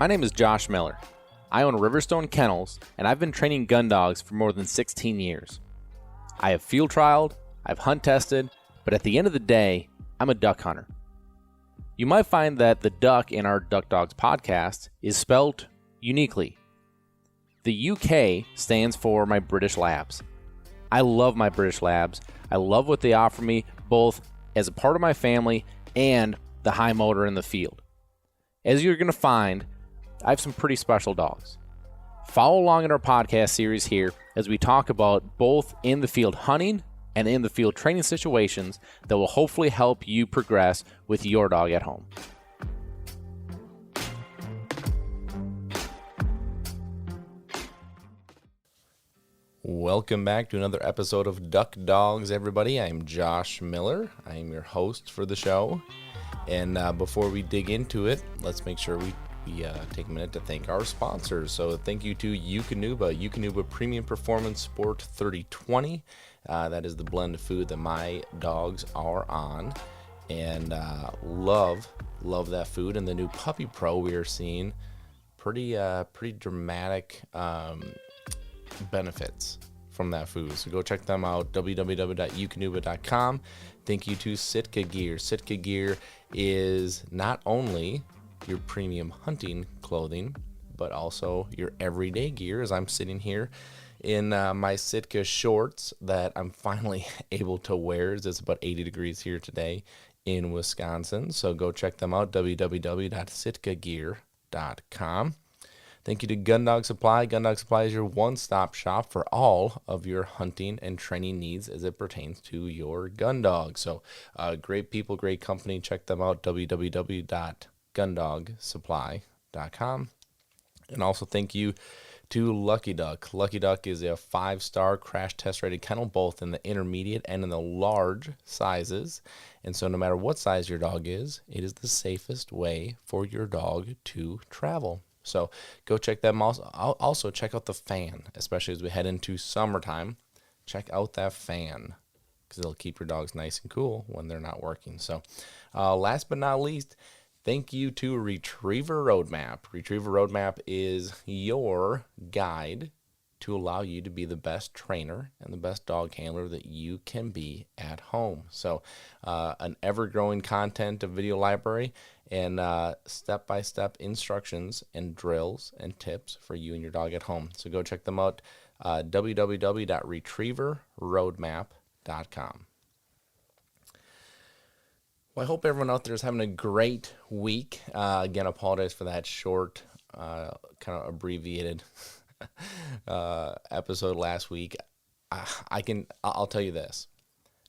My name is Josh Miller. I own Riverstone Kennels, and I've been training gun dogs for more than 16 years. I have field trialed, I've hunt tested, but at the end of the day, I'm a duck hunter. You might find that the duck in our Duck Dogs podcast is spelled uniquely. The UK stands for my British Labs. I love my British Labs. I love what they offer me, both as a part of my family and the high motor in the field. As you're going to find, I have some pretty special dogs. Follow along in our podcast series here as we talk about both in the field hunting and in the field training situations that will hopefully help you progress with your dog at home. Welcome back to another episode of Duck Dogs, everybody. I'm Josh Miller. I am your host for the show. And before we dig into it, let's make sure we take a minute to thank our sponsors. So thank you to Eukanuba Premium Performance Sport 3020. That is the blend of food that my dogs are on. And love that food. And the new Puppy Pro, we are seeing pretty dramatic benefits from that food. So go check them out, www.eukanuba.com. Thank you to Sitka Gear. Sitka Gear is not only your premium hunting clothing, but also your everyday gear, as I'm sitting here in my Sitka shorts that I'm finally able to wear, as it's about 80 degrees here today in Wisconsin. So go check them out, www.sitkagear.com. Thank you to Gun Dog Supply. Gun Dog Supply is your one-stop shop for all of your hunting and training needs as it pertains to your gun dog. So great people, great company. Check them out, www.gundogsupply.com. And also thank you to Lucky Duck. Lucky Duck is a 5-star crash test rated kennel, both in the intermediate and in the large sizes. And so no matter what size your dog is, it is the safest way for your dog to travel. So go check them out. Also check out the fan, especially as we head into summertime. Check out that fan because it'll keep your dogs nice and cool when they're not working. So last but not least, thank you to Retriever Roadmap. Retriever Roadmap is your guide to allow you to be the best trainer and the best dog handler that you can be at home. So an ever-growing content of video library and step-by-step instructions and drills and tips for you and your dog at home. So go check them out, www.retrieverroadmap.com. Well, I hope everyone out there is having a great week. Again, apologize for that short, kind of abbreviated episode last week. I'll tell you this.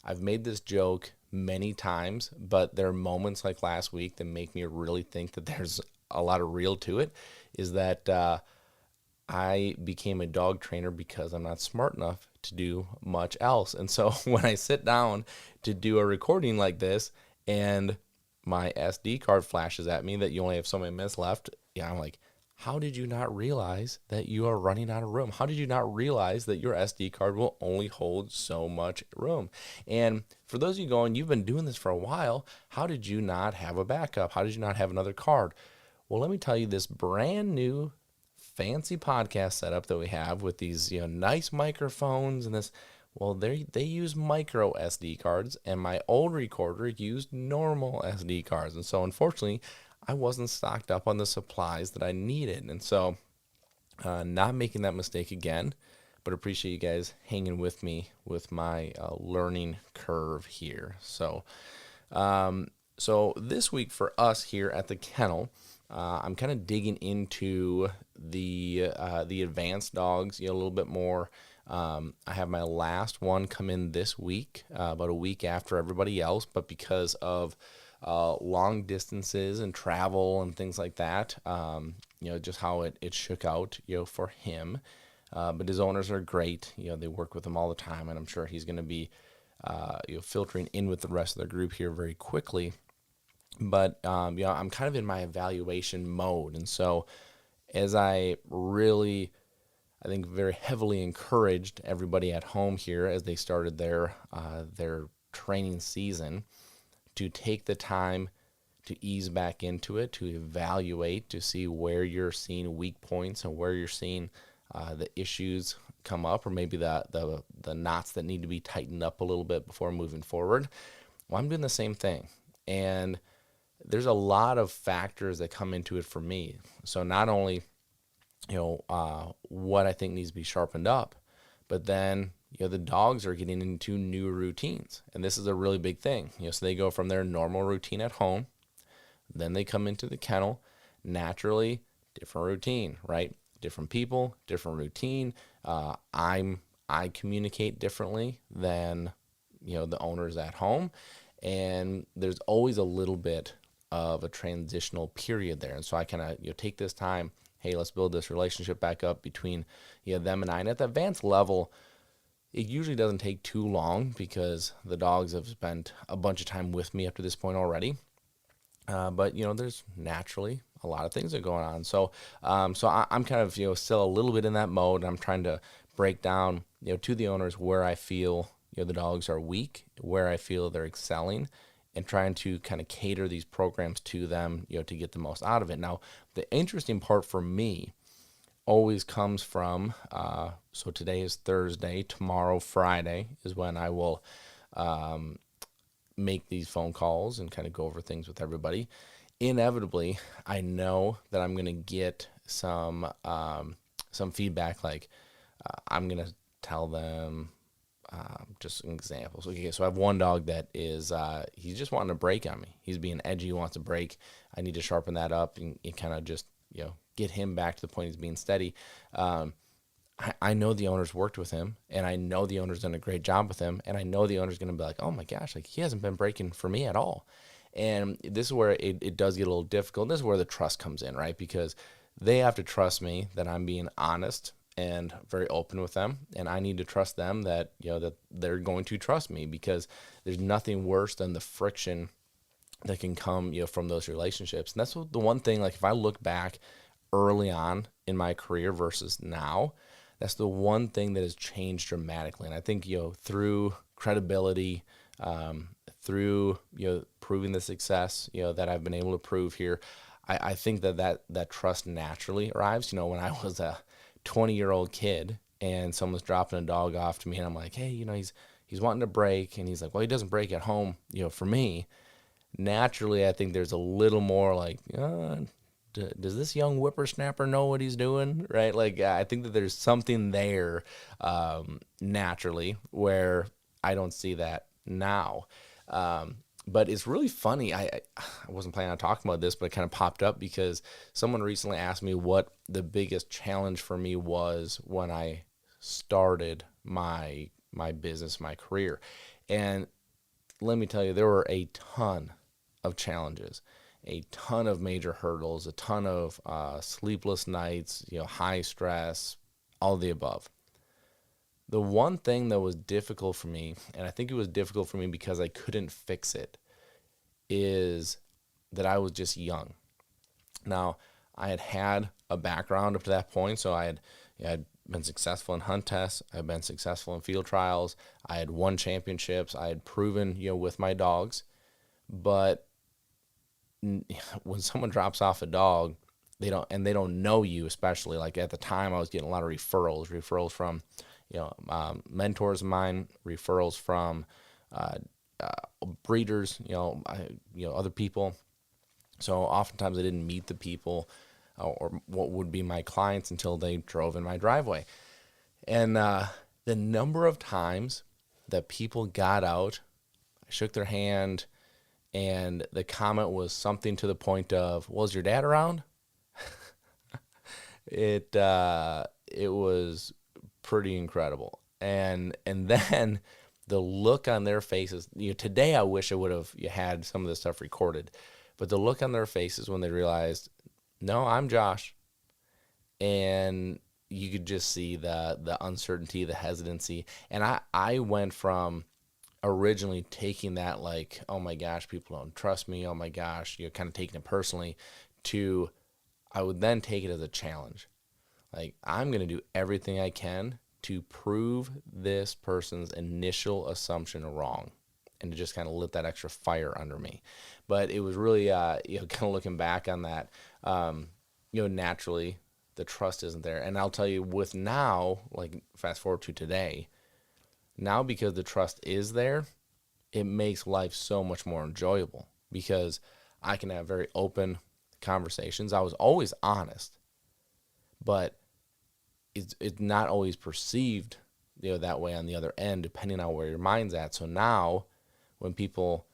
I've made this joke many times, but there are moments like last week that make me really think that there's a lot of real to it, is that I became a dog trainer because I'm not smart enough to do much else. And so when I sit down to do a recording like this and my SD card flashes at me that you only have so many minutes left, I'm like, how did you not realize that you are running out of room? How did you not realize that your SD card will only hold so much room? And for those of you going, you've been doing this for a while, how did you not have a backup? How did you not have another card? Well, let me tell you, this brand new fancy podcast setup that we have with these nice microphones and this, well, they use micro SD cards, and my old recorder used normal SD cards. And so unfortunately, I wasn't stocked up on the supplies that I needed. And so not making that mistake again, but appreciate you guys hanging with me with my learning curve here. So this week for us here at the kennel, I'm kind of digging into the advanced dogs a little bit more. I have my last one come in this week, about a week after everybody else, but because of long distances and travel and things like that, just how it shook out, for him. But his owners are great. They work with him all the time, and I'm sure he's going to be, filtering in with the rest of the group here very quickly. But, I'm kind of in my evaluation mode. And so as I really, I think, very heavily encouraged everybody at home here as they started their training season to take the time to ease back into it, to evaluate, to see where you're seeing weak points and where you're seeing the issues come up, or maybe the knots that need to be tightened up a little bit before moving forward. Well, I'm doing the same thing. And there's a lot of factors that come into it for me. So not only, what I think needs to be sharpened up, but then, the dogs are getting into new routines. And this is a really big thing. So they go from their normal routine at home, then they come into the kennel, naturally, different routine, right? Different people, different routine. I communicate differently than, the owners at home. And there's always a little bit of a transitional period there. And so I kind of, take this time, hey, let's build this relationship back up between, them and I. And at the advanced level, it usually doesn't take too long because the dogs have spent a bunch of time with me up to this point already. But there's naturally a lot of things that are going on. So I'm kind of still a little bit in that mode. I'm trying to break down to the owners where I feel the dogs are weak, where I feel they're excelling, and trying to kind of cater these programs to them to get the most out of it. Now, the interesting part for me always comes from so today is Thursday, tomorrow Friday is when I will make these phone calls and kind of go over things with everybody. Inevitably, I know that I'm going to get some feedback. Like I'm going to tell them just some examples. Okay, so I have one dog that is he's just wanting to break on me. He's being edgy. He wants to break. I need to sharpen that up and kind of just get him back to the point he's being steady. I know the owner's worked with him, and I know the owner's done a great job with him, and I know the owner's going to be like, oh my gosh, like he hasn't been breaking for me at all. And this is where it does get a little difficult. This is where the trust comes in, right? Because they have to trust me that I'm being honest and very open with them, and I need to trust them that that they're going to trust me, because there's nothing worse than the friction that can come from those relationships. And that's the one thing, like if I look back early on in my career versus now, that's the one thing that has changed dramatically. And I think through credibility, through proving the success that I've been able to prove here, I think that trust naturally arrives. When I was a 20-year-old kid and someone's dropping a dog off to me, and I'm like, hey, he's wanting to break, and he's like, well, he doesn't break at home. For me, naturally, I think there's a little more like, does this young whippersnapper know what he's doing, right? Like, I think that there's something there naturally where I don't see that now. But it's really funny. I wasn't planning on talking about this, but it kind of popped up because someone recently asked me what the biggest challenge for me was when I started my business, my career. And let me tell you, there were a ton of challenges, a ton of major hurdles, a ton of sleepless nights, high stress, all of the above. The one thing that was difficult for me, and I think it was difficult for me because I couldn't fix it, is that I was just young. Now, I had a background up to that point, so I had been successful in hunt tests, I had been successful in field trials, I had won championships, I had proven, with my dogs. But when someone drops off a dog, they don't know you, especially like at the time I was getting a lot of referrals from mentors of mine, referrals from breeders, other people. So oftentimes I didn't meet the people or what would be my clients until they drove in my driveway. And the number of times that people got out, I shook their hand, and the comment was something to the point of, well, is your dad around? It was pretty incredible. And then the look on their faces, today I wish I would have had some of this stuff recorded, but the look on their faces when they realized, no, I'm Josh. And you could just see the uncertainty, the hesitancy. And I went from originally taking that like, oh my gosh, people don't trust me, oh my gosh, kind of taking it personally, to I would then take it as a challenge. Like, I'm going to do everything I can to prove this person's initial assumption wrong. and it just kind of lit that extra fire under me. But it was really, kind of looking back on that, naturally the trust isn't there. And I'll tell you, with now, like fast forward to today, now because the trust is there, it makes life so much more enjoyable because I can have very open conversations. I was always honest, but it's not always perceived, that way on the other end, depending on where your mind's at. So now when people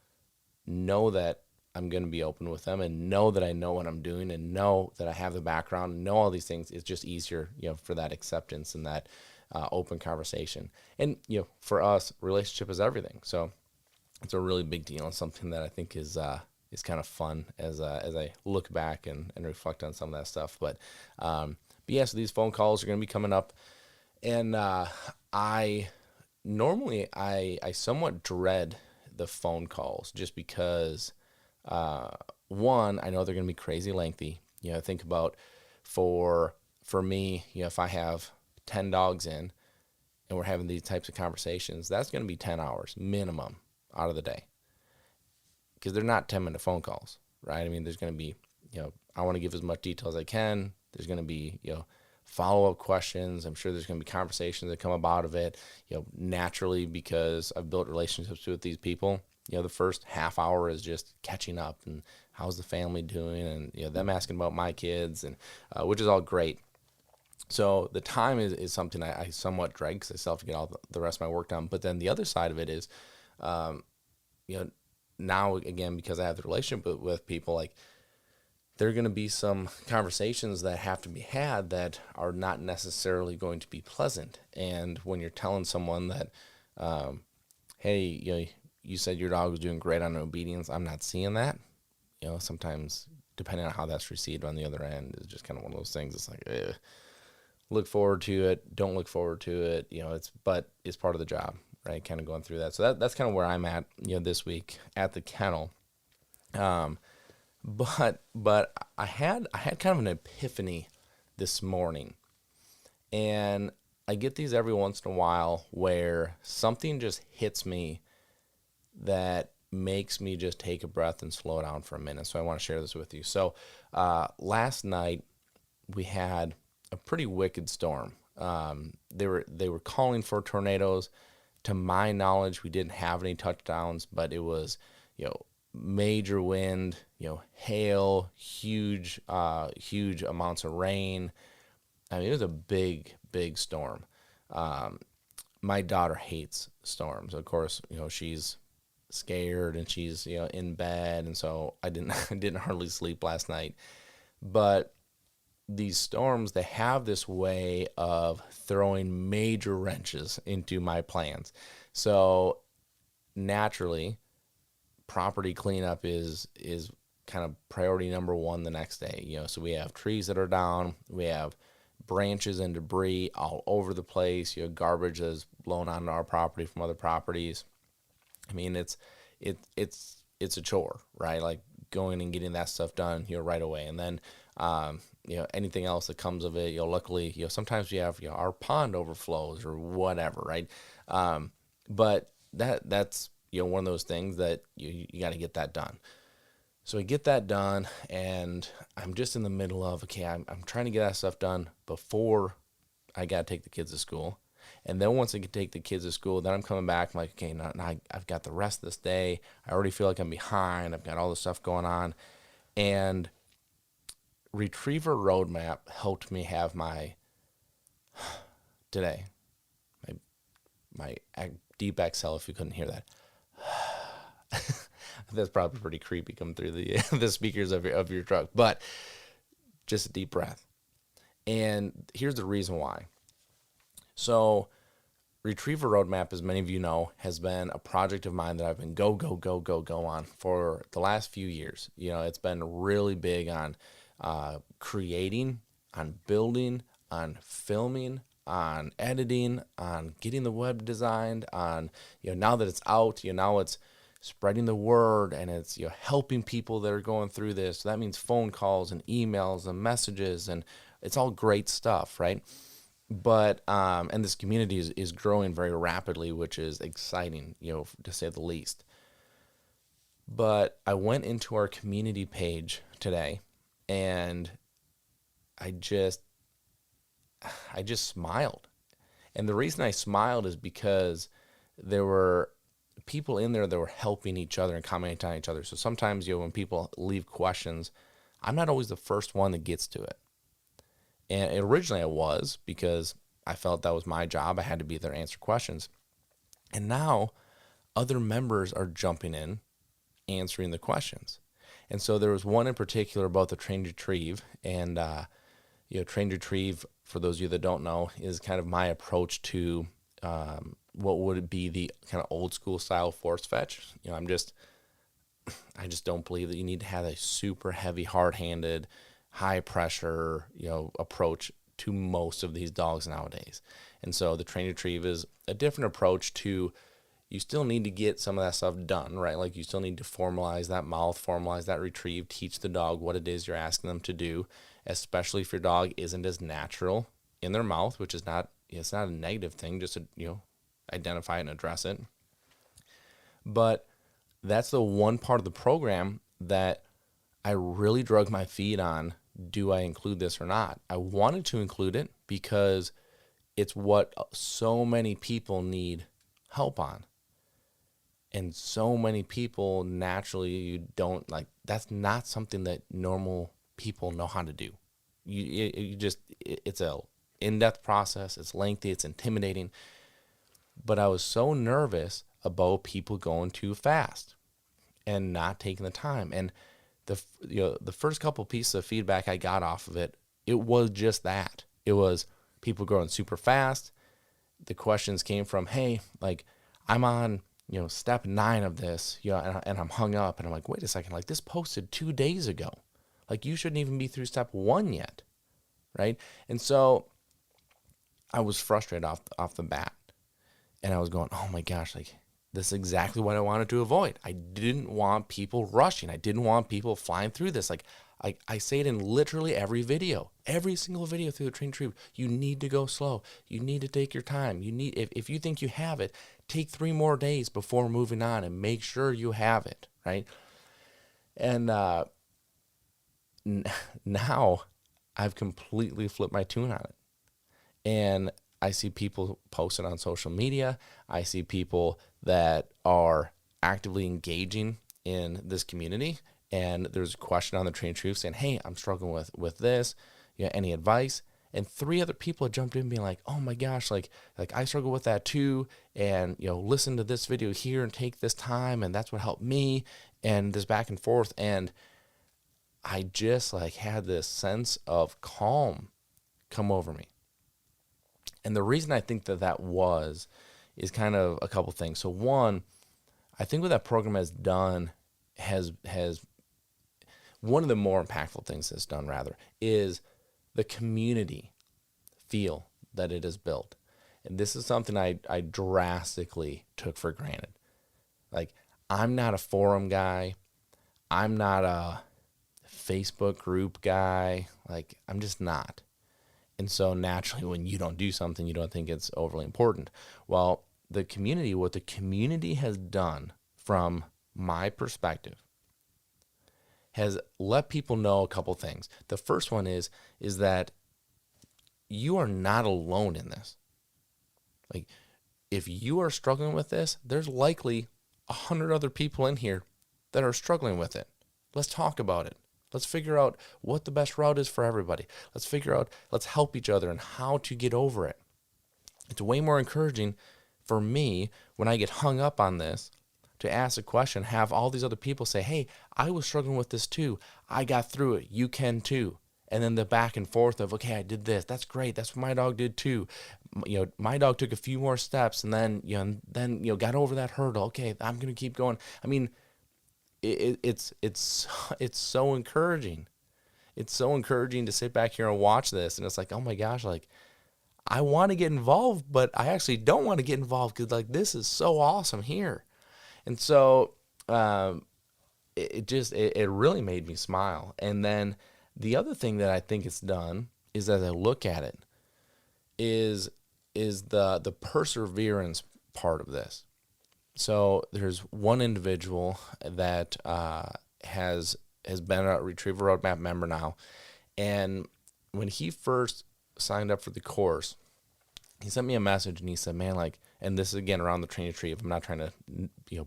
know that I'm going to be open with them and know that I know what I'm doing and know that I have the background and know all these things, it's just easier, for that acceptance and that open conversation. And, for us, relationship is everything. So it's a really big deal and something that I think is kind of fun as I look back and reflect on some of that stuff. But yeah, so these phone calls are going to be coming up, and I somewhat dread the phone calls just because one, I know they're going to be crazy lengthy. Think about for me, if I have 10 dogs in and we're having these types of conversations, that's going to be 10 hours minimum out of the day, because they're not 10-minute phone calls, right? I mean, there's going to be, I want to give as much detail as I can. There's going to be, follow-up questions. I'm sure there's going to be conversations that come about of it, naturally, because I've built relationships with these people. The first half hour is just catching up and how's the family doing, and, them asking about my kids, and which is all great. So the time is something I somewhat dread because I still have to get all the rest of my work done. But then the other side of it is, now again, because I have the relationship with people, like there are going to be some conversations that have to be had that are not necessarily going to be pleasant. And when you're telling someone that, hey, you said your dog was doing great on obedience, I'm not seeing that. Sometimes depending on how that's received on the other end is just kind of one of those things. It's like, look forward to it, don't look forward to it. But it's part of the job, right? Kind of going through that. So that's kind of where I'm at, this week at the kennel. But I had kind of an epiphany this morning, and I get these every once in a while where something just hits me that makes me just take a breath and slow down for a minute. So I want to share this with you. So last night we had a pretty wicked storm. They were calling for tornadoes. To my knowledge, we didn't have any touchdowns, but it was, major wind, hail, huge amounts of rain. I mean, it was a big, big storm. My daughter hates storms. Of course, she's scared and she's, in bed. And so I didn't hardly sleep last night. But these storms, they have this way of throwing major wrenches into my plans. So naturally, property cleanup is kind of priority number one the next day. So we have trees that are down, we have branches and debris all over the place, garbage that's blown onto our property from other properties. I mean, it's a chore, right? Like going and getting that stuff done, right away. And then anything else that comes of it, luckily, sometimes we have, our pond overflows or whatever, right? But that's, one of those things that you got to get that done. So I get that done, and I'm just in the middle of, okay, I'm trying to get that stuff done before I got to take the kids to school. And then once I can take the kids to school, then I'm coming back, I'm like, okay, now I've got the rest of this day. I already feel like I'm behind. I've got all this stuff going on. And Retriever Roadmap helped me have today, my deep exhale, if you couldn't hear that. That's probably pretty creepy coming through the speakers of your truck, but just a deep breath. And here's the reason why. So Retriever Roadmap, as many of you know, has been a project of mine that I've been go on for the last few years. It's been really big on creating, on building, on filming, on editing, on getting the web designed, on, now that it's out, now it's spreading the word, and it's, helping people that are going through this. So that means phone calls and emails and messages, and it's all great stuff, right? But, and this community is growing very rapidly, which is exciting, to say the least. But I went into our community page today, and I just I just smiled. And the reason I smiled is because there were people in there that were helping each other and commenting on each other. So sometimes, when people leave questions, I'm not always the first one that gets to it. And originally I was, because I felt that was my job. I had to be there to answer questions. And now other members are jumping in, answering the questions. And so there was one in particular about the trained retrieve. And, trained retrieve, for those of you that don't know, is kind of my approach to what would be the kind of old school style force fetch. I just don't believe that you need to have a super heavy, hard-handed, high pressure, approach to most of these dogs nowadays. And so the trained retrieve is a different approach to, you still need to get some of that stuff done, right? Like you still need to formalize that mouth, formalize that retrieve, teach the dog what it is you're asking them to do, especially if your dog isn't as natural in their mouth, which is not, it's not a negative thing, just to, identify and address it. But that's the one part of the program that I really drug my feet on. Do I include this or not? I wanted to include it because it's what so many people need help on. And so many people naturally, you don't like, that's not something that normal people know how to do. It's a in-depth process. It's lengthy. It's intimidating. But I was so nervous about people going too fast and not taking the time. And the first couple pieces of feedback I got off of it, it was just that. It was people going super fast. The questions came from, hey, like I'm on, step 9 of this, and I'm hung up, and I'm like, wait a second, like this posted 2 days ago. Like you shouldn't even be through step 1 yet. Right. And so I was frustrated off the bat, and I was going, oh my gosh, like this is exactly what I wanted to avoid. I didn't want people rushing. I didn't want people flying through this. Like I say it in literally every video, every single video through the trained retrieve. You need to go slow. You need to take your time. You need, if you think you have it, take 3 more days before moving on and make sure you have it. Right. And now I've completely flipped my tune on it. And I see people post it on social media. I see people that are actively engaging in this community. And there's a question on the trained retrieve saying, hey, I'm struggling with this. Any advice? And 3 other people have jumped in being like, oh my gosh, like I struggle with that too. And, listen to this video here and take this time. And that's what helped me. And this back and forth. And I just had this sense of calm come over me. And the reason I think that is kind of a couple things. So one, I think what that program has done has one of the more impactful things it's done rather is the community feel that it has built. And this is something I drastically took for granted. Like I'm not a forum guy. I'm not a Facebook group guy. Like I'm just not. And so naturally, when you don't do something, you don't think it's overly important. Well, what the community has done from my perspective has let people know a couple things. The first one is that you are not alone in this. Like if you are struggling with this, there's likely 100 other people in here that are struggling with it. Let's talk about it. Let's figure out what the best route is for everybody. Let's help each other and how to get over it. It's way more encouraging for me when I get hung up on this to ask a question, have all these other people say, hey, I was struggling with this too. I got through it. You can too. And then the back and forth of, okay, I did this. That's great. That's what my dog did too. My dog took a few more steps and then got over that hurdle. Okay, I'm going to keep going. I mean, it's so encouraging. It's so encouraging to sit back here and watch this. And it's like, oh my gosh, like I want to get involved, but I actually don't want to get involved because like this is so awesome here. And so it really made me smile. And then the other thing that I think it's done is, as I look at it, is the perseverance part of this. So there's one individual that has been a Retriever Roadmap member now, and when he first signed up for the course, he sent me a message and he said, "Man, like," and this is again around the train retrieve. I'm not trying to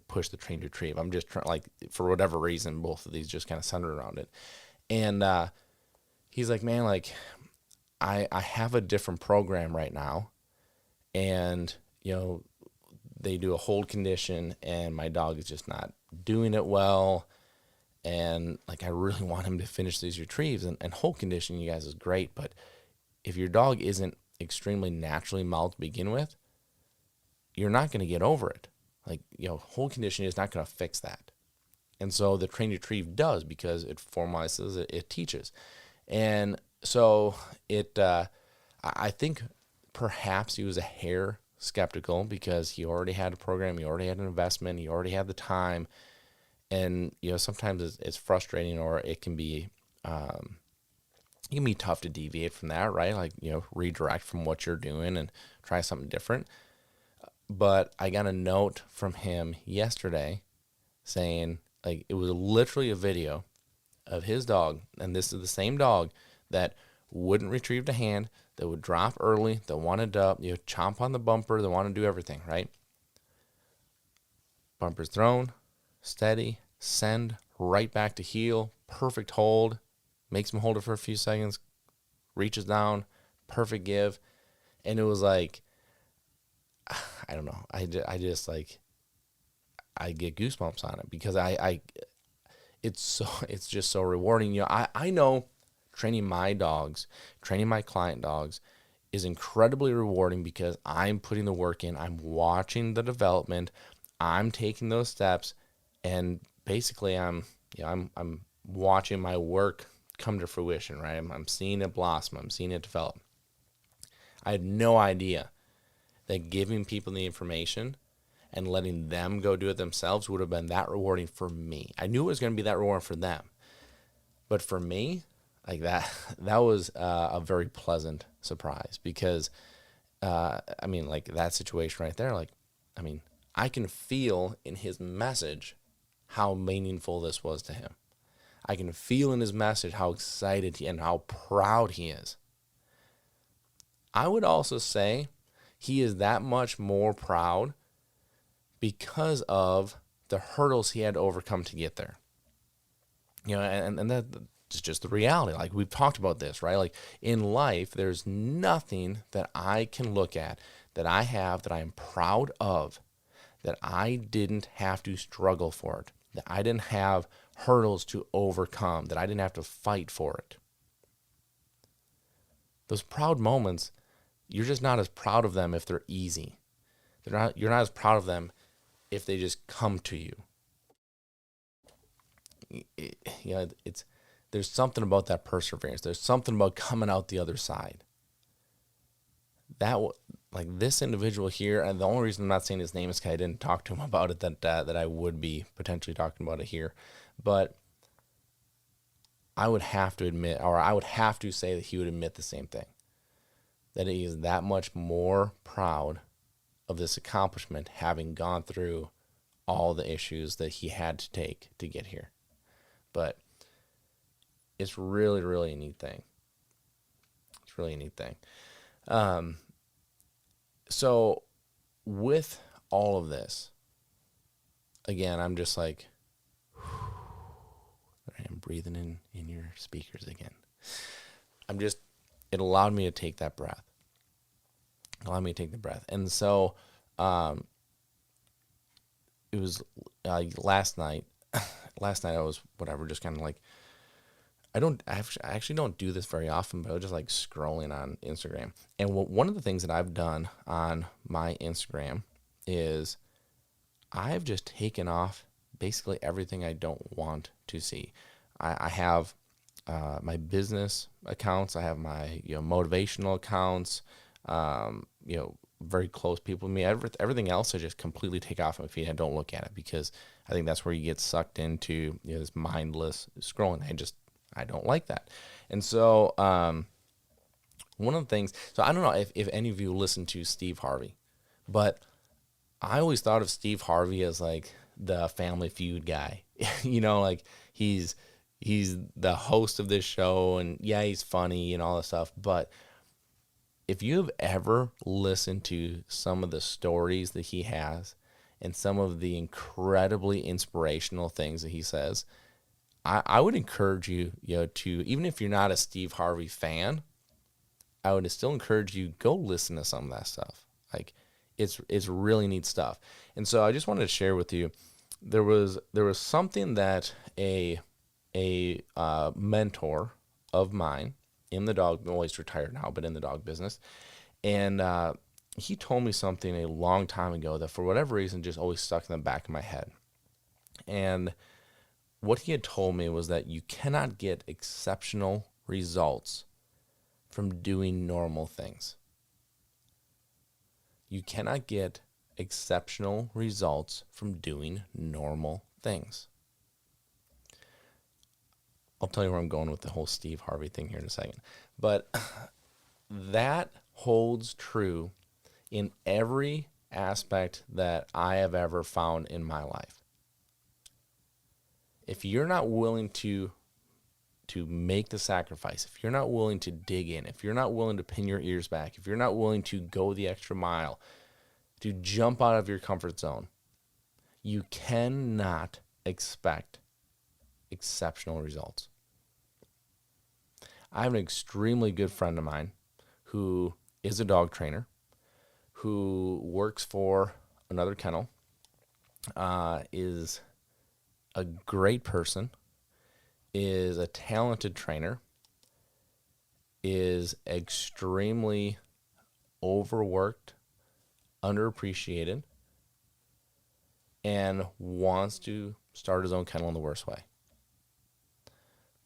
push the train retrieve. I'm just trying, like, for whatever reason, both of these just kind of centered around it. And he's like, "Man, like, I have a different program right now, and they do a hold condition, and my dog is just not doing it well. And like, I really want him to finish these retrieves, and hold condition, you guys, is great. But if your dog isn't extremely naturally mouthed to begin with, you're not going to get over it. Like, hold condition is not going to fix that." And so the train retrieve does, because it formalizes, it teaches. And so I think perhaps he was a hair skeptical, because he already had a program, he already had an investment, he already had the time. And sometimes it's frustrating, or it can be tough to deviate from that, right? Like, redirect from what you're doing and try something different. But I got a note from him yesterday saying, like, it was literally a video of his dog, and this is the same dog that wouldn't retrieve the hand, that would drop early, that wanted to chomp on the bumper, that wanted to do everything, right? Bumper's thrown, steady, send, right back to heel, perfect hold, makes him hold it for a few seconds, reaches down, perfect give. And it was like, I don't know, I just like, I get goosebumps on it, because it's just so rewarding. I know training my dogs, training my client dogs is incredibly rewarding, because I'm putting the work in, I'm watching the development, I'm taking those steps, and basically I'm watching my work come to fruition, right? I'm seeing it blossom, I'm seeing it develop. I had no idea that giving people the information and letting them go do it themselves would have been that rewarding for me. I knew it was going to be that rewarding for them, but for me, like, that was a very pleasant surprise, because like, that situation right there, like, I can feel in his message how meaningful this was to him. I can feel in his message how excited and how proud he is. I would also say he is that much more proud because of the hurdles he had to overcome to get there. And that's just the reality. Like, we've talked about this, right? Like, in life, there's nothing that I can look at that I have that I am proud of, that I didn't have to struggle for it, that I didn't have hurdles to overcome, that I didn't have to fight for it. Those proud moments, you're just not as proud of them if they're easy. You're not as proud of them if they just come to you. There's something about that perseverance. There's something about coming out the other side. Like, this individual here, and the only reason I'm not saying his name is because I didn't talk to him about it, that I would be potentially talking about it here, but I would have to admit, or I would have to say that he would admit the same thing, that he is that much more proud of this accomplishment, having gone through all the issues that he had to take to get here. But it's really, really a neat thing. It's really a neat thing. So with all of this, again, I'm just like, I'm breathing in your speakers again. It allowed me to take that breath. And so, it was last night. Last night I was just kind of like, I actually don't do this very often, but I was just like scrolling on Instagram. And one of the things that I've done on my Instagram is I've just taken off basically everything I don't want to see. I have my business accounts. I have my motivational accounts. Very close people to me. Everything else I just completely take off my feed. I don't look at it, because I think that's where you get sucked into this mindless scrolling. I don't like that. And so one of the things, so I don't know if any of you listen to Steve Harvey, but I always thought of Steve Harvey as like the Family Feud guy. Like he's he's the host of this show, and yeah, he's funny and all this stuff. But if you have ever listened to some of the stories that he has and some of the incredibly inspirational things that he says, I would encourage you, to, even if you're not a Steve Harvey fan, I would still encourage you, go listen to some of that stuff. Like it's really neat stuff. And so I just wanted to share with you, there was something that a mentor of mine in the dog, well, he's retired now, but in the dog business, and he told me something a long time ago that for whatever reason just always stuck in the back of my head. And what he had told me was that you cannot get exceptional results from doing normal things. You cannot get exceptional results from doing normal things. I'll tell you where I'm going with the whole Steve Harvey thing here in a second. But that holds true in every aspect that I have ever found in my life. If you're not willing to make the sacrifice, if you're not willing to dig in, if you're not willing to pin your ears back, if you're not willing to go the extra mile, to jump out of your comfort zone, you cannot expect exceptional results. I have an extremely good friend of mine who is a dog trainer, who works for another kennel, is a great person, is a talented trainer, is extremely overworked, underappreciated, and wants to start his own kennel in the worst way.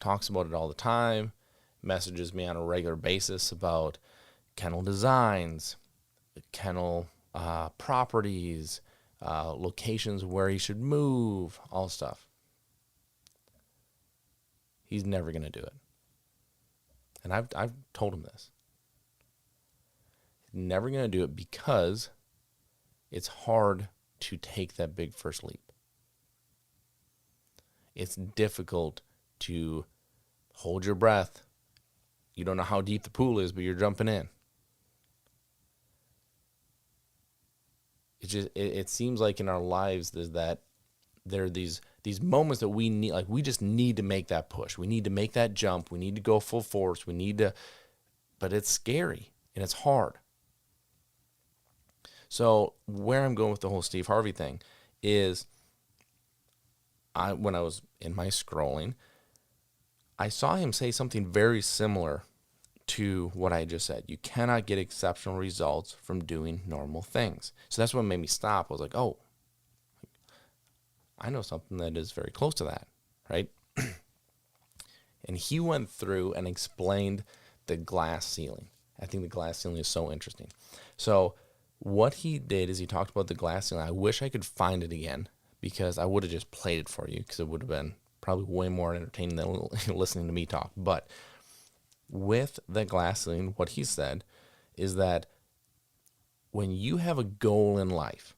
Talks about it all the time, messages me on a regular basis about kennel designs, kennel properties, locations where he should move, all stuff. He's never going to do it. And I've told him this. He's never going to do it because it's hard to take that big first leap. It's difficult to hold your breath. You don't know how deep the pool is, but you're jumping in. It seems like in our lives that there are these moments that we need, like we just need to make that push. We need to make that jump. We need to go full force. But it's scary and it's hard. So where I'm going with the whole Steve Harvey thing is, when I was in my scrolling, I saw him say something very similar to what I just said. You cannot get exceptional results from doing normal things. So that's what made me stop. I was like, oh, I know something that is very close to that, right? And he went through and explained the glass ceiling. I think the glass ceiling is so interesting. So what he did is he talked about the glass ceiling. I wish I could find it again, because I would have just played it for you, because it would have been probably way more entertaining than listening to me talk. But with the glass ceiling, what he said is that when you have a goal in life,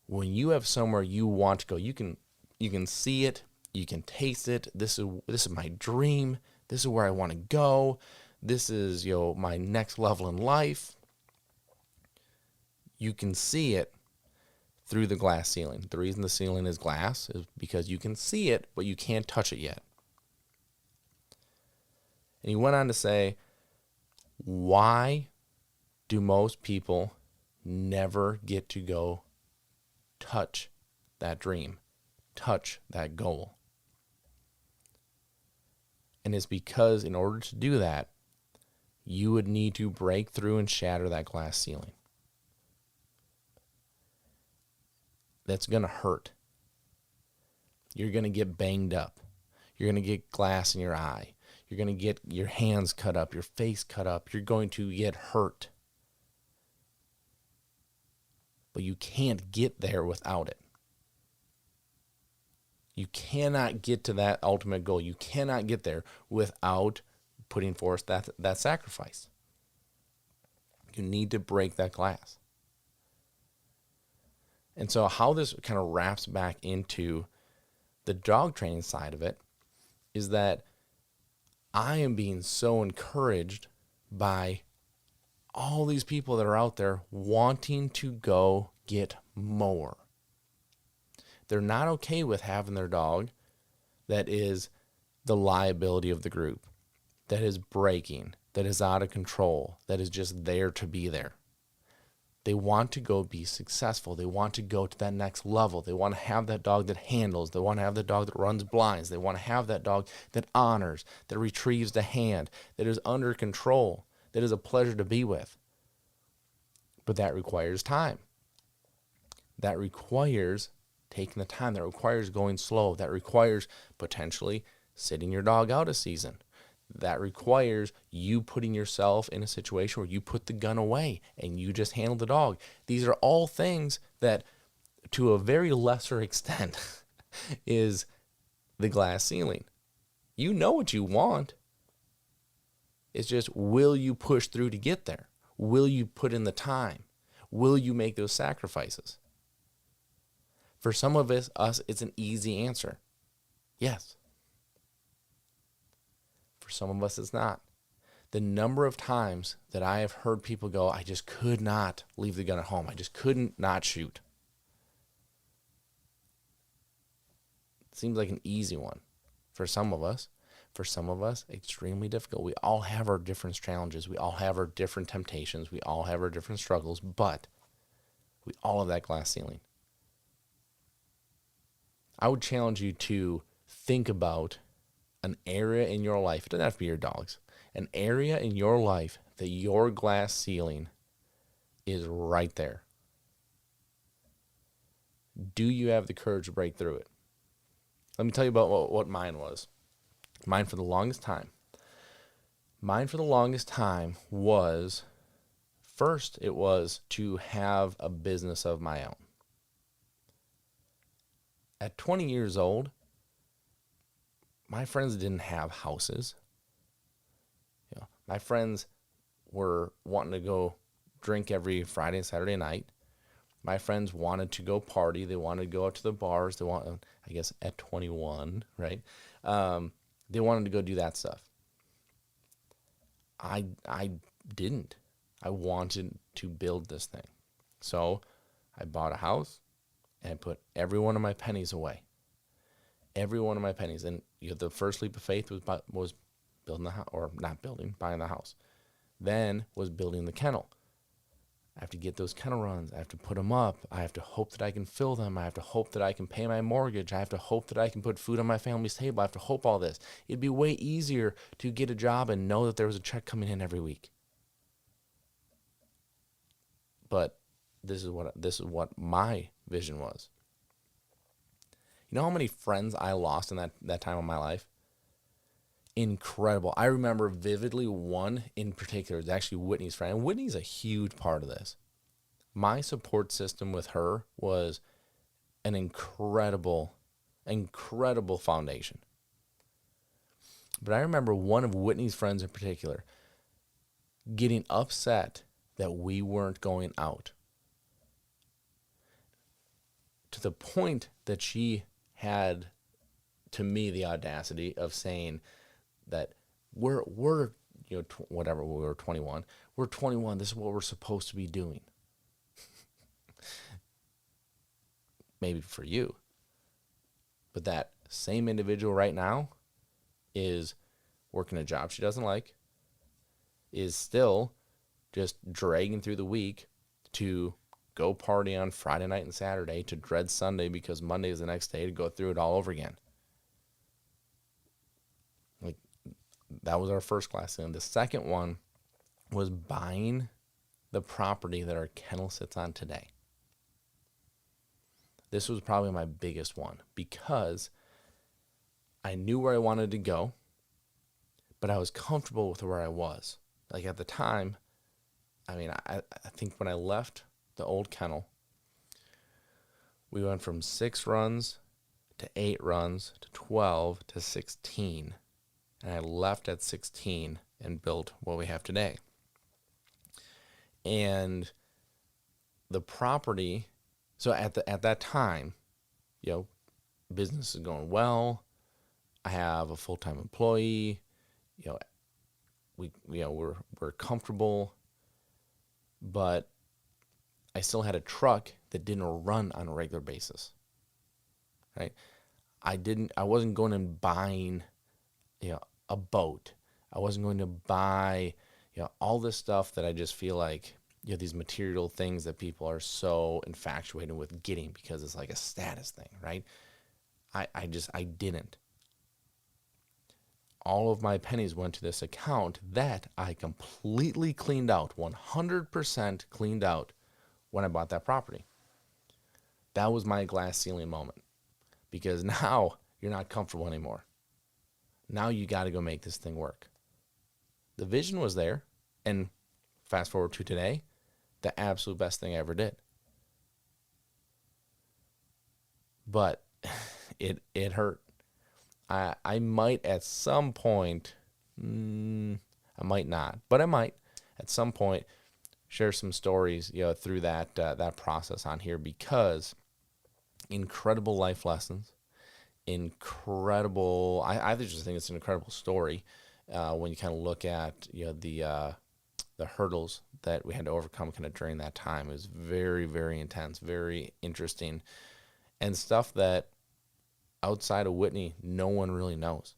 when you have somewhere you want to go, you can see it, you can taste it. This is my dream. This is where I want to go. This is my next level in life. You can see it through the glass ceiling. The reason the ceiling is glass is because you can see it, but you can't touch it yet. And he went on to say, why do most people never get to go touch that dream, touch that goal? And it's because in order to do that, you would need to break through and shatter that glass ceiling. That's going to hurt. You're going to get banged up. You're going to get glass in your eye. You're going to get your hands cut up, your face cut up. You're going to get hurt. But you can't get there without it. You cannot get to that ultimate goal. You cannot get there without putting forth that sacrifice. You need to break that glass. And so how this kind of wraps back into the dog training side of it is that I am being so encouraged by all these people that are out there wanting to go get more. They're not okay with having their dog that is the liability of the group, that is breaking, that is out of control, that is just there to be there. They want to go be successful. They want to go to that next level. They want to have that dog that handles. They want to have the dog that runs blinds. They want to have that dog that honors, that retrieves the hand, that is under control, that is a pleasure to be with. But that requires time. That requires taking the time. That requires going slow. That requires potentially sitting your dog out a season. That requires you putting yourself in a situation where you put the gun away and you just handle the dog. These are all things that, to a very lesser extent, is the glass ceiling. You know what you want. It's just, will you push through to get there? Will you put in the time? Will you make those sacrifices? For some of us, it's an easy answer. Yes. For some of us, it's not. The number of times that I have heard people go, I just could not leave the gun at home. I just couldn't not shoot. It seems like an easy one for some of us. For some of us, extremely difficult. We all have our different challenges. We all have our different temptations. We all have our different struggles, but we all have that glass ceiling. I would challenge you to think about an area in your life, it doesn't have to be your dogs, an area in your life that your glass ceiling is right there. Do you have the courage to break through it? Let me tell you about what mine was. Mine for the longest time was, first, it was to have a business of my own. At 20 years old, my friends didn't have houses. My friends were wanting to go drink every Friday and Saturday night. My friends wanted to go party. They wanted to go out to the bars. They wanted, I guess, at 21, right? They wanted to go do that stuff. I didn't. I wanted to build this thing. So I bought a house and I put every one of my pennies away. Every one of my pennies. And the first leap of faith was building the house, or not building, buying the house. Then was building the kennel. I have to get those kennel runs. I have to put them up. I have to hope that I can fill them. I have to hope that I can pay my mortgage. I have to hope that I can put food on my family's table. I have to hope all this. It'd be way easier to get a job and know that there was a check coming in every week. But this is what my vision was. You know how many friends I lost in that time of my life? Incredible. I remember vividly one in particular. It's actually Whitney's friend. And Whitney's a huge part of this. My support system with her was an incredible foundation. But I remember one of Whitney's friends in particular getting upset that we weren't going out, to the point that she had, to me, the audacity of saying that we're whatever, we were 21. We're 21. This is what we're supposed to be doing. Maybe for you. But that same individual right now is working a job she doesn't like, is still just dragging through the week to go party on Friday night and Saturday, to dread Sunday because Monday is the next day, to go through it all over again. Like, that was our first class. And the second one was buying the property that our kennel sits on today. This was probably my biggest one because I knew where I wanted to go, but I was comfortable with where I was. Like, at the time, I think when I left the old kennel, we went from 6 runs to 8 runs to 12 to 16. And I left at 16 and built what we have today. And the property So at that time, you know, business is going well. I have a full-time employee. You know, we're comfortable, but I still had a truck that didn't run on a regular basis, right? I wasn't going and buying, a boat. I wasn't going to buy, all this stuff that I just feel like, these material things that people are so infatuated with getting because it's like a status thing, right? I didn't. All of my pennies went to this account that I completely cleaned out, 100% cleaned out when I bought that property. That was my glass ceiling moment because now you're not comfortable anymore. Now you got to go make this thing work. The vision was there, and fast forward to today, the absolute best thing I ever did. But it hurt. I might at some point, I might not, but I might at some point share some stories, through that process on here because incredible life lessons, incredible. I just think it's an incredible story when you kind of look at the hurdles that we had to overcome kind of during that time. It was very, very intense, very interesting, and stuff that outside of Whitney, no one really knows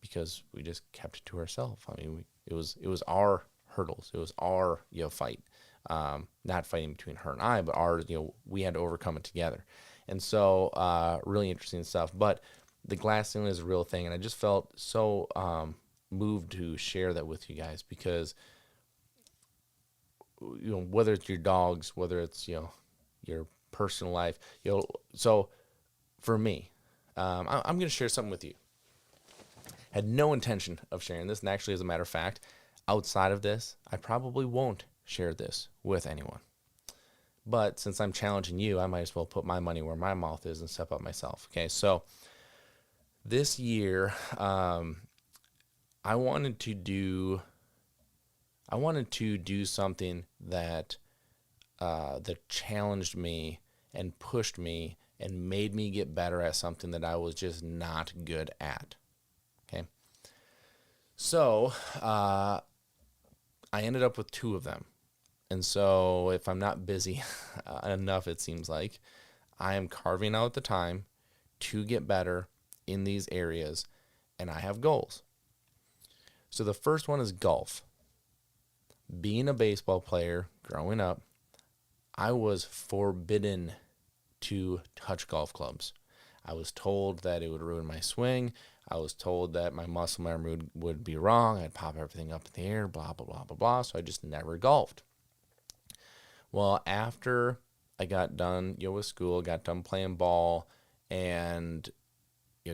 because we just kept it to ourselves. I mean, it was our hurdles. It was our fight, not fighting between her and I, but our we had to overcome it together. And so really interesting stuff. But the glass ceiling is a real thing, and I just felt so moved to share that with you guys because whether it's your dogs, whether it's your personal life, so for me. I'm going to share something with you. Had no intention of sharing this, and actually, as a matter of fact, outside of this, I probably won't share this with anyone. But since I'm challenging you, I might as well put my money where my mouth is and step up myself. Okay, so this year, I wanted to do something that challenged me and pushed me and made me get better at something that I was just not good at. Okay. So I ended up with 2 of them. And so if I'm not busy enough, it seems like, I am carving out the time to get better in these areas, and I have goals. So the first one is golf. Being a baseball player growing up, I was forbidden to touch golf clubs. I was told that it would ruin my swing. I was told that my muscle memory would be wrong. I'd pop everything up in the air, blah, blah, blah, blah, blah. So I just never golfed. Well, after I got done with school, got done playing ball, and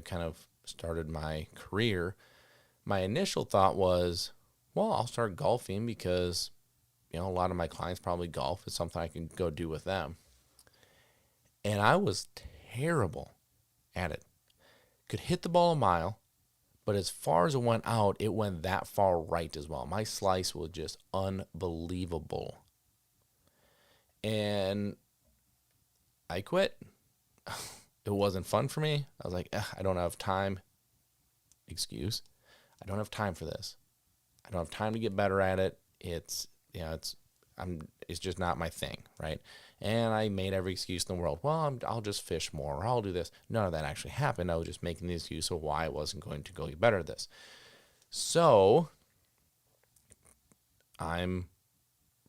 kind of started my career, my initial thought was, well, I'll start golfing because a lot of my clients probably golf. It's something I can go do with them. And I was terrible at it. Could hit the ball a mile, but as far as it went out, it went that far right as well. My slice was just unbelievable. And I quit. It wasn't fun for me. I was like, I don't have time. Excuse. I don't have time for this. I don't have time to get better at it. It's just not my thing, right? And I made every excuse in the world. Well, I'll just fish more, or I'll do this. None of that actually happened. I was just making the excuse of why I wasn't going to go get better at this. So I'm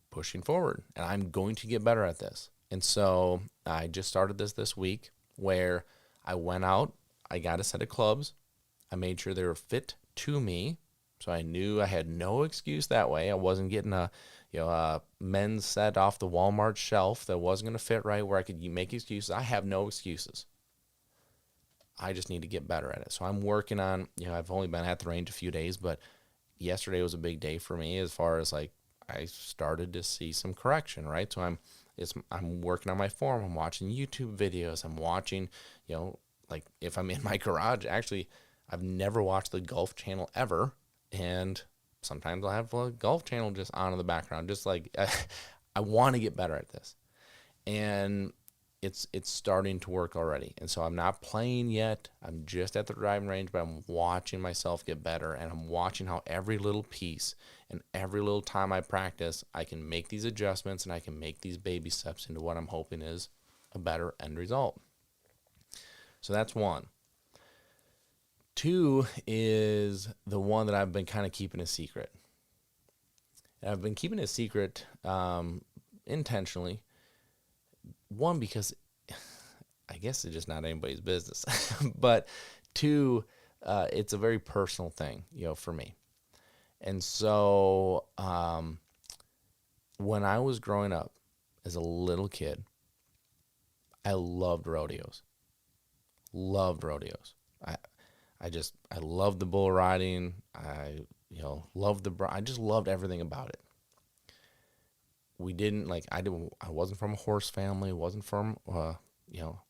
pushing forward, and I'm going to get better at this. And so I just started this week where I went out, I got a set of clubs, I made sure they were fit to me, so I knew I had no excuse that way. I wasn't getting a men's set off the Walmart shelf that wasn't going to fit right where I could make excuses. I have no excuses. I just need to get better at it. So I'm working on, I've only been at the range a few days, but yesterday was a big day for me as far as like I started to see some correction, right? So I'm working on my form. I'm watching YouTube videos. I'm watching, like if I'm in my garage, actually, I've never watched the Golf Channel ever. And sometimes I'll have a Golf Channel just on in the background, just like I want to get better at this. And it's starting to work already. And so I'm not playing yet. I'm just at the driving range, but I'm watching myself get better, and I'm watching how every little piece and every little time I practice, I can make these adjustments and I can make these baby steps into what I'm hoping is a better end result. So that's one. Two is the one that I've been kind of keeping a secret. And I've been keeping it a secret intentionally. One, because I guess it's just not anybody's business. But two, it's a very personal thing, for me. And so when I was growing up as a little kid, I loved rodeos. Loved rodeos. I loved the bull riding. I just loved everything about it. We didn't I wasn't from a horse family, wasn't from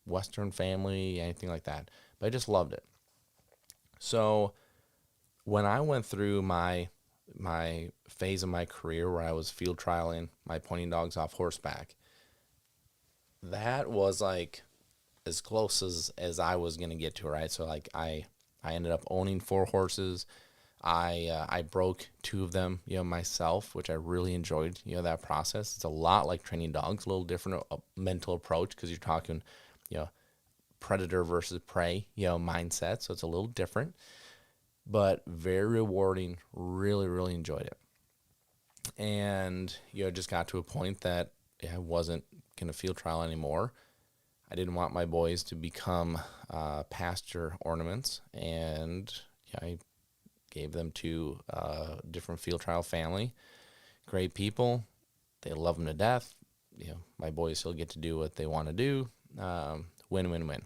Western family, anything like that, but I just loved it. So when I went through my phase of my career where I was field trialing my pointing dogs off horseback, that was like as close as I was going to get to it, right? So like I ended up owning 4 horses. I broke 2 of them, myself, which I really enjoyed, that process. It's a lot like training dogs, a little different mental approach because you're talking, predator versus prey, mindset. So it's a little different, but very rewarding. Really, really enjoyed it. And, it just got to a point that I wasn't going to field trial anymore. I didn't want my boys to become pasture ornaments, and I gave them to a different field trial family. Great people. They love them to death. My boys still get to do what they want to do. Win, win, win.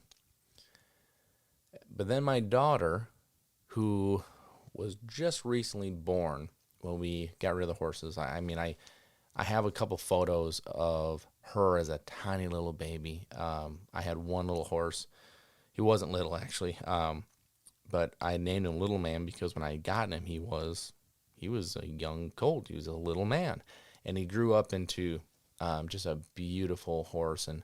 But then my daughter, who was just recently born when we got rid of the horses, I have a couple photos of her as a tiny little baby. I had one little horse. He wasn't little, actually. But I named him Little Man because when I got him, he was a young colt. He was a little man, and he grew up into just a beautiful horse. And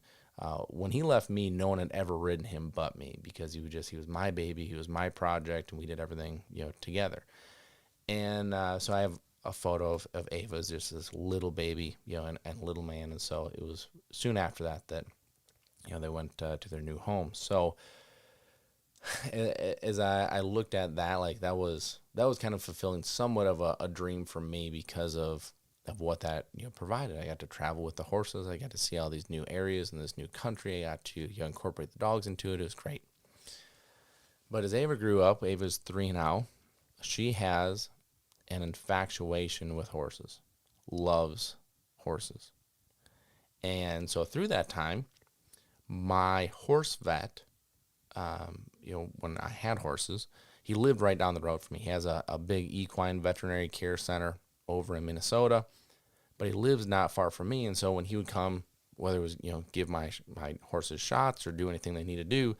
when he left me, no one had ever ridden him but me because he was my baby, he was my project, and we did everything together. And so I have a photo of Ava as just this little baby, and Little Man. And so it was soon after that they went to their new home. So as I looked at that, like that was kind of fulfilling somewhat of a dream for me because of what that provided. I got to travel with the horses. I got to see all these new areas in this new country. I got to incorporate the dogs into it. It was great. But as Ava grew up, Ava's 3 now. She has an infatuation with horses. Loves horses. And so through that time, my horse vet, when I had horses, he lived right down the road from me. He has a big equine veterinary care center over in Minnesota, but he lives not far from me. And so when he would come, whether it was, give my horses shots or do anything they need to do,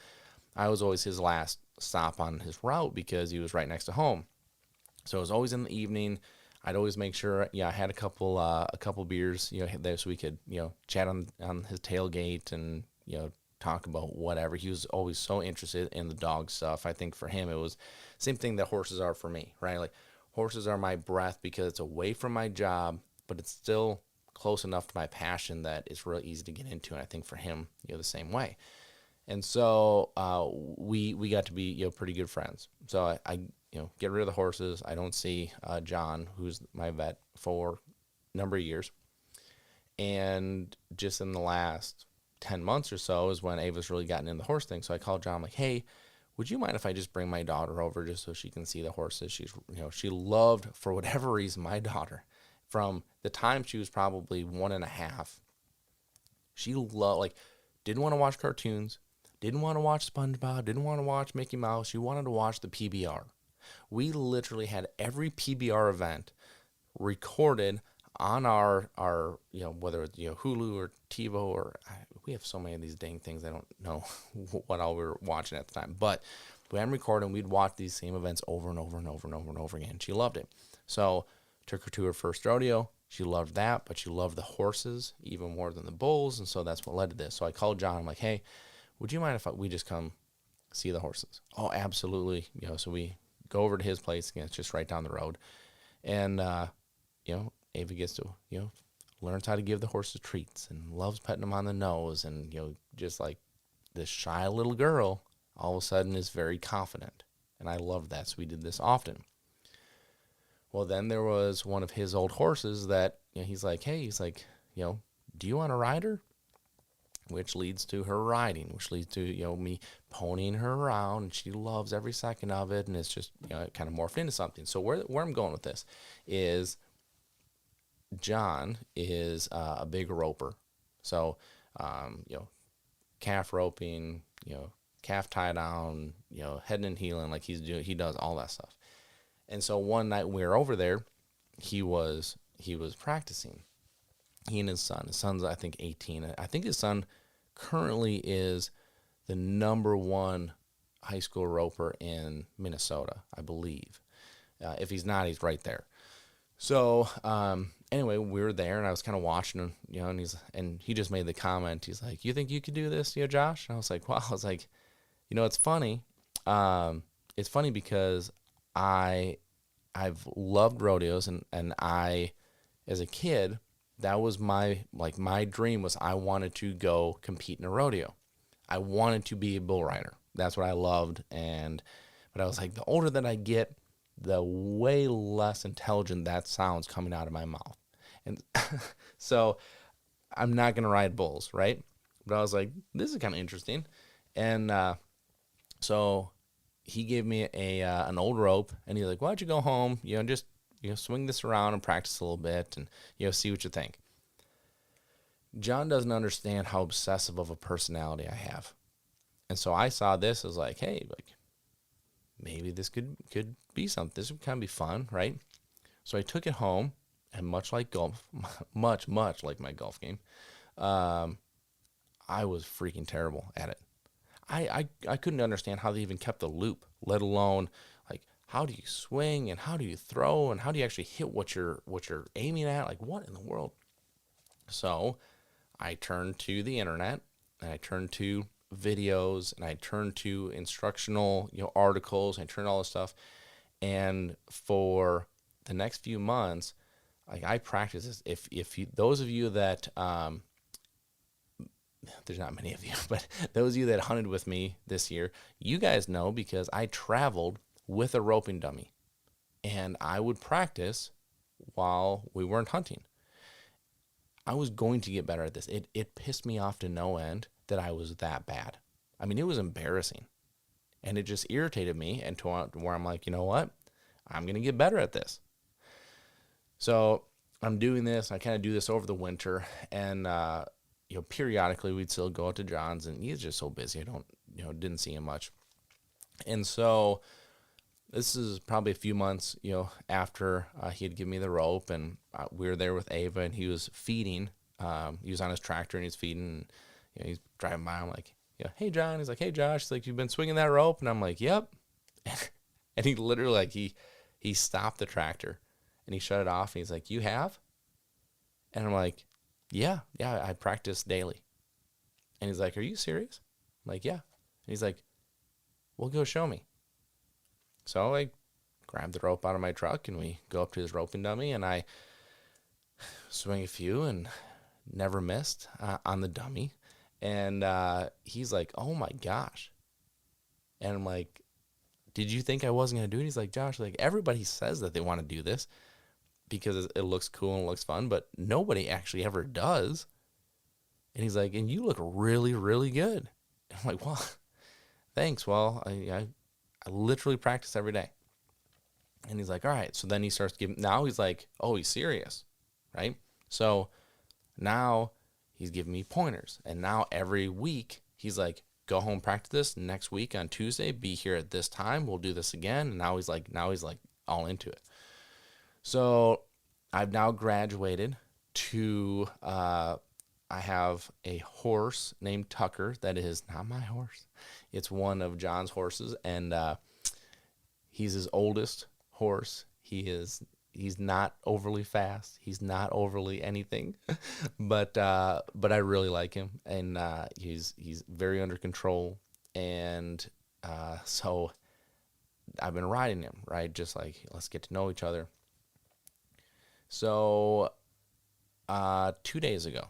I was always his last stop on his route because he was right next to home. So it was always in the evening. I'd always make sure, I had a couple beers, there so we could, chat on his tailgate and, talk about whatever. He was always so interested in the dog stuff. I think for him, it was same thing that horses are for me, right? Like horses are my breath because it's away from my job, but it's still close enough to my passion that it's real easy to get into. And I think for him, the same way. And so we got to be, pretty good friends. So I get rid of the horses. I don't see John, who's my vet, for a number of years. And just in the last 10 months or so is when Ava's really gotten in the horse thing. So I called John, I'm like, hey, would you mind if I just bring my daughter over just so she can see the horses? She's, she loved, for whatever reason, my daughter from the time she was probably 1.5. She loved, didn't want to watch cartoons, didn't want to watch SpongeBob, didn't want to watch Mickey Mouse. She wanted to watch the PBR. We literally had every PBR event recorded on our whether it's Hulu or TiVo or we have so many of these dang things. I don't know what all we were watching at the time, but we had them recorded and we'd watch these same events over and over and over and over and over again. She loved it. So took her to her first rodeo. She loved that, but she loved the horses even more than the bulls, and so that's what led to this. So I called John. I'm like, hey, would you mind if we just come see the horses? Oh, absolutely. So we go over to his place. Again, it's just right down the road. And, Ava gets to, learns how to give the horses treats and loves petting them on the nose. And, just like this shy little girl, all of a sudden is very confident. And I love that. So we did this often. Well, then there was one of his old horses that he's like, hey, do you want to ride her? Which leads to her riding, which leads to, me ponying her around, and she loves every second of it, and it's just, it kind of morphed into something. So where I'm going with this is John is a big roper. So, calf roping, calf tie down, heading and heeling, like he does all that stuff. And so one night we were over there, he was practicing. He and his son. His son's, I think, 18. I think his son currently is the number one high school roper in Minnesota, I believe. If he's not, he's right there. So anyway, we were there, and I was kind of watching him, and he just made the comment. He's like, "You think you could do this, Josh?" And I was like, "Wow." I was like, it's funny. It's funny because I've loved rodeos, and I, as a kid, that was my dream was I wanted to go compete in a rodeo. I wanted to be a bull rider. That's what I loved. But I was like, the older that I get, the way less intelligent that sounds coming out of my mouth. And so I'm not going to ride bulls, right? But I was like, this is kind of interesting. And so he gave me an old rope, and he's like, why don't you go home, just swing this around and practice a little bit and, see what you think. John doesn't understand how obsessive of a personality I have. And so I saw this as like, hey, maybe this could be something. This would kind of be fun, right? So I took it home, and much like golf, much like my golf game, I was freaking terrible at it. I couldn't understand how they even kept the loop, let alone how do you swing and how do you throw and how do you actually hit what you're aiming at? Like, what in the world? So I turned to the internet, and I turned to videos, and I turned to instructional, articles, and I turned all this stuff. And for the next few months, I practice this. If you, those of you that, there's not many of you, but those of you that hunted with me this year, you guys know because I traveled with a roping dummy, and I would practice while we weren't hunting. I was going to get better at this. It pissed me off to no end that I was that bad. I mean, it was embarrassing, and it just irritated me, and to where I'm like, you know what? I'm going to get better at this. So I'm doing this. I kind of do this over the winter, and periodically we'd still go out to John's, and he's just so busy. I didn't see him much, and so this is probably a few months, after he had given me the rope, and we were there with Ava, and he was feeding. He was on his tractor, and he's feeding. And, he's driving by. I'm like, hey, John. He's like, hey, Josh. He's like, you've been swinging that rope? And I'm like, yep. And he literally, he stopped the tractor, and he shut it off, and he's like, you have? And I'm like, yeah, I practice daily. And he's like, are you serious? I'm like, yeah. And he's like, well, go show me. So I grabbed the rope out of my truck, and we go up to his roping dummy, and I swing a few and never missed on the dummy. And he's like, oh my gosh. And I'm like, did you think I wasn't going to do it? He's like, Josh, everybody says that they want to do this because it looks cool and it looks fun, but nobody actually ever does. And he's like, and you look really, really good. And I'm like, well, thanks. Well, I literally practice every day. And he's like, all right. So then he starts now he's like, oh, he's serious, right? So now he's giving me pointers. And now every week he's like, go home, practice this. Next week on Tuesday, be here at this time. We'll do this again. And now he's like all into it. So I've now graduated to, I have a horse named Tucker. That is not my horse. It's one of John's horses, and he's his oldest horse. He's He's not overly fast. He's not overly anything, but I really like him, and he's very under control, and so I've been riding him, right? Just like, let's get to know each other. So 2 days ago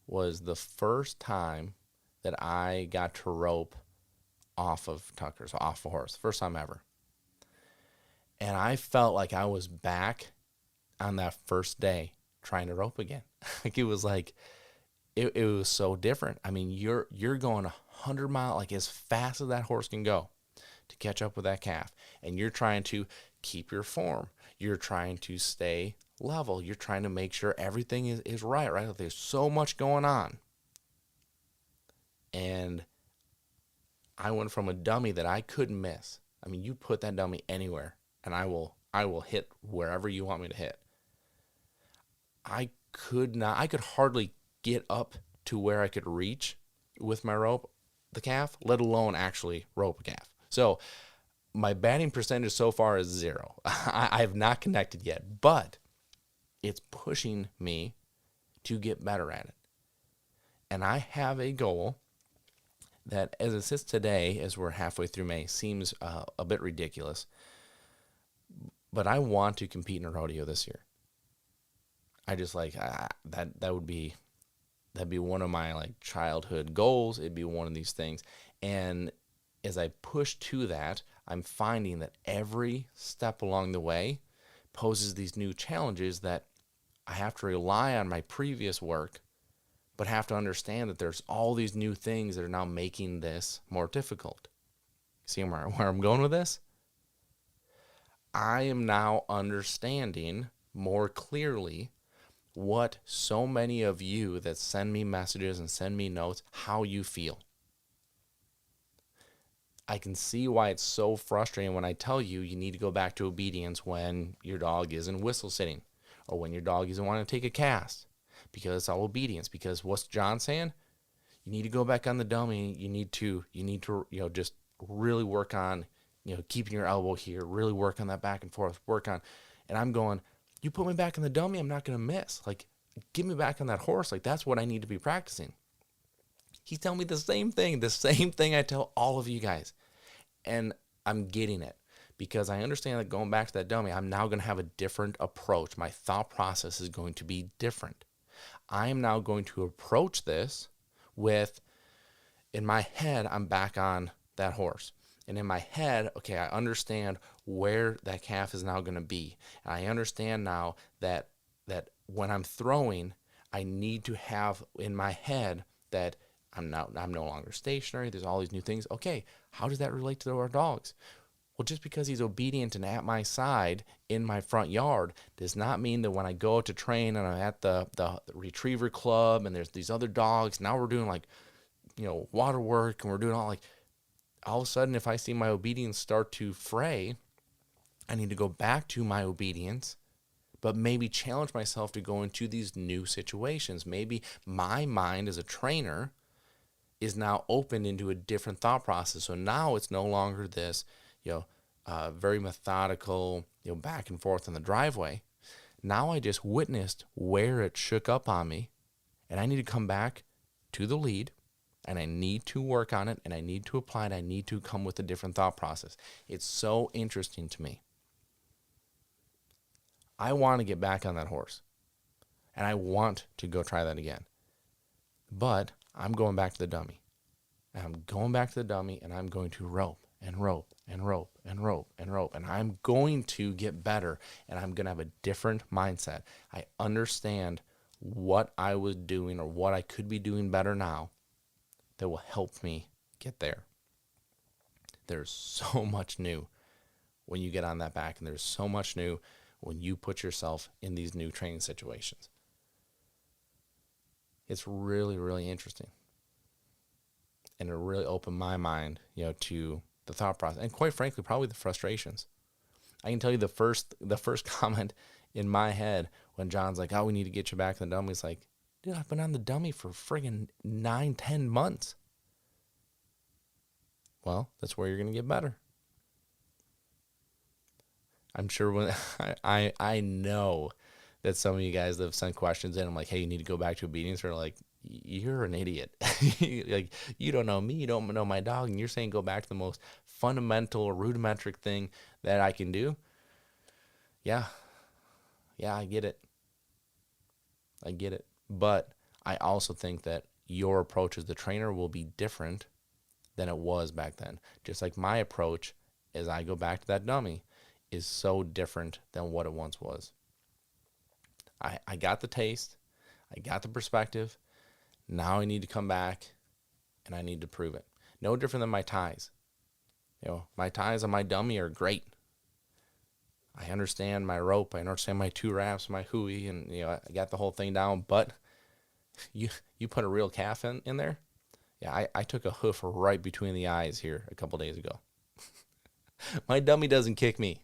was the first time that I got to rope off of Tucker, so off a horse, first time ever. And I felt like I was back on that first day trying to rope again. Like, it was like, it was so different. I mean, you're going 100 miles, like as fast as that horse can go to catch up with that calf. And you're trying to keep your form. You're trying to stay level. You're trying to make sure everything is right? There's so much going on. And I went from a dummy that I couldn't miss. I mean, you put that dummy anywhere, and I will hit wherever you want me to hit. I could hardly get up to where I could reach with my rope, the calf, let alone actually rope a calf. So my batting percentage so far is 0. I have not connected yet, but it's pushing me to get better at it. And I have a goal that, as it sits today, as we're halfway through May, seems a bit ridiculous. But I want to compete in a rodeo this year. I just that'd be one of my like childhood goals. It'd be one of these things. And as I push to that, I'm finding that every step along the way poses these new challenges that I have to rely on my previous work, but have to understand that there's all these new things that are now making this more difficult. See where I'm going with this? I am now understanding more clearly what so many of you that send me messages and send me notes, how you feel. I can see why it's so frustrating when I tell you need to go back to obedience when your dog isn't whistle sitting, or when your dog isn't wanting to take a cast, because it's all obedience. Because what's John saying? You need to go back on the dummy. You need to just really work on, keeping your elbow here, really work on that back and forth, and I'm going, you put me back on the dummy, I'm not going to miss. Like, get me back on that horse. Like, that's what I need to be practicing. He's telling me the same thing I tell all of you guys. And I'm getting it, because I understand that going back to that dummy, I'm now going to have a different approach. My thought process is going to be different. I am now going to approach this with, in my head, I'm back on that horse. And in my head, okay, I understand where that calf is now going to be. And I understand now that when I'm throwing, I need to have in my head that I'm no longer stationary. There's all these new things. Okay, how does that relate to our dogs? Well, just because he's obedient and at my side in my front yard does not mean that when I go to train and I'm at the retriever club and there's these other dogs, now we're doing water work and we're doing all of a sudden, if I see my obedience start to fray, I need to go back to my obedience, but maybe challenge myself to go into these new situations. Maybe my mind as a trainer is now opened into a different thought process. So now it's no longer this, very methodical, back and forth in the driveway. Now I just witnessed where it shook up on me, and I need to come back to the lead, and I need to work on it, and I need to apply it. I need to come with a different thought process. It's so interesting to me. I want to get back on that horse, and I want to go try that again. But I'm going back to the dummy. And I'm going back to the dummy, and I'm going to rope and rope and rope and rope and rope. And I'm going to get better, and I'm going to have a different mindset. I understand what I was doing or what I could be doing better now that will help me get there. There's so much new when you get on that back, and there's so much new when you put yourself in these new training situations. It's really, really interesting. And it really opened my mind, to the thought process, and quite frankly, probably the frustrations. I can tell you the first comment in my head when John's like, "Oh, we need to get you back in the dummy." It's like, dude, I've been on the dummy for friggin' 9-10 months. Well, that's where you're gonna get better. I'm sure when I know that some of you guys that have sent questions in, I'm like, hey, you need to go back to obedience, are like, you're an idiot. Like, you don't know me, you don't know my dog, and you're saying go back to the most fundamental, rudimentary thing that I can do. Yeah, I get it. But I also think that your approach as the trainer will be different than it was back then. Just like my approach as I go back to that dummy is so different than what it once was. I got the taste. I got the perspective. Now I need to come back and I need to prove it. No different than my ties. My ties on my dummy are great. I understand my rope. I understand my 2 wraps, my hui, and I got the whole thing down. But you put a real calf in there. Yeah, I took a hoof right between the eyes here a couple days ago. My dummy doesn't kick me.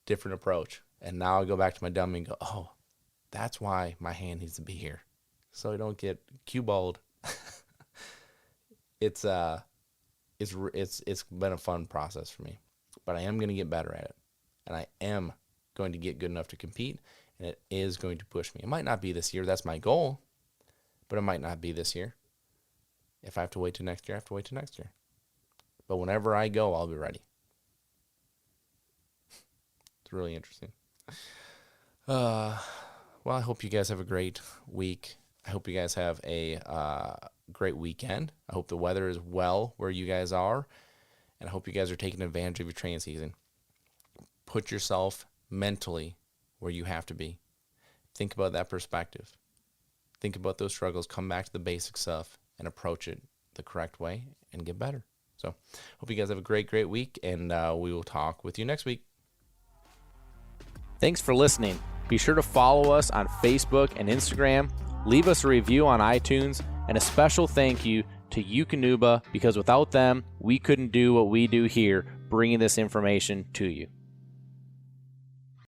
Different approach. And now I go back to my dummy and go, oh, that's why my hand needs to be here, so I don't get cue balled. It's been a fun process for me, but I am going to get better at it, and I am going to get good enough to compete, and it is going to push me. It might not be this year. That's my goal, but it might not be this year. If I have to wait till next year, I have to wait till next year. But whenever I go, I'll be ready. It's really interesting. Well, I hope you guys have a great week. I hope you guys have a great weekend. I hope the weather is well where you guys are, and I hope you guys are taking advantage of your training season. Put yourself mentally where you have to be. Think about that perspective. Think about those struggles. Come back to the basic stuff and approach it the correct way and get better. So, hope you guys have a great week, and we will talk with you next week. Thanks for listening. Be sure to follow us on Facebook and Instagram. Leave us a review on iTunes, and a special thank you to DUK, because without them, we couldn't do what we do here, bringing this information to you.